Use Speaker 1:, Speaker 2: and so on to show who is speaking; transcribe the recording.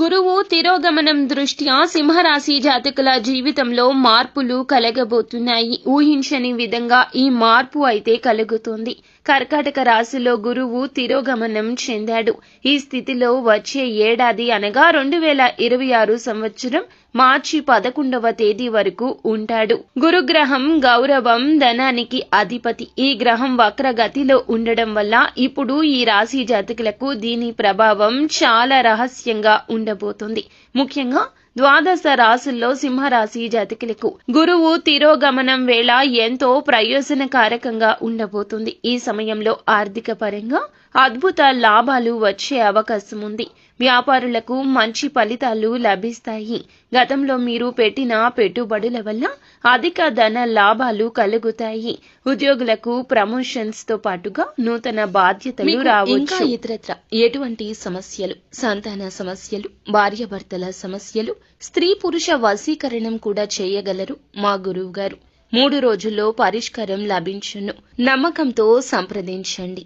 Speaker 1: గురువు తిరోగమనం దృష్ట్యా సింహరాశి జాతకుల జీవితంలో మార్పులు కలగబోతున్నాయి. ఊహించని విధంగా ఈ మార్పు అయితే కలుగుతుంది. కర్కాటక రాశిలో గురువు తిరోగమనం చెందాడు. ఈ స్థితిలో వచ్చే ఏడాది అనగా 2026 సంవత్సరం మార్చి 11వ తేదీ వరకు ఉంటాడు. గురుగ్రహం గౌరవం, ధనానికి అధిపతి. ఈ గ్రహం వక్రగతిలో ఉండడం వల్ల ఇప్పుడు ఈ రాశి జాతకులకు దీని ప్రభావం చాలా రహస్యంగా ఉండబోతుంది. ముఖ్యంగా ద్వాదశ రాశుల్లో సింహరాశి జాతకులకు గురువు తిరోగమనం వేళ ఎంతో ప్రయోజనకారకంగా ఉండబోతుంది. ఈ సమయంలో ఆర్థిక పరంగా అద్భుత లాభాలు వచ్చే అవకాశం ఉంది. వ్యాపారులకు మంచి ఫలితాలు లభిస్తాయి. గతంలో మీరు పెట్టిన పెట్టుబడుల వల్ల అధిక ధన లాభాలు కలుగుతాయి. ఉద్యోగులకు ప్రమోషన్స్ తో పాటుగా నూతన బాధ్యతలు రావచ్చు. ఇంకా ఇతరత్ర ఎటువంటి సమస్యలు, సంతాన సమస్యలు, భార్యాభర్తల సమస్యలు, స్త్రీ పురుష వశీకరణం కూడా చేయగలరు మా గురువు గారు. 3 రోజుల్లో పరిష్కారం లభించును. నమ్మకంతో సంప్రదించండి.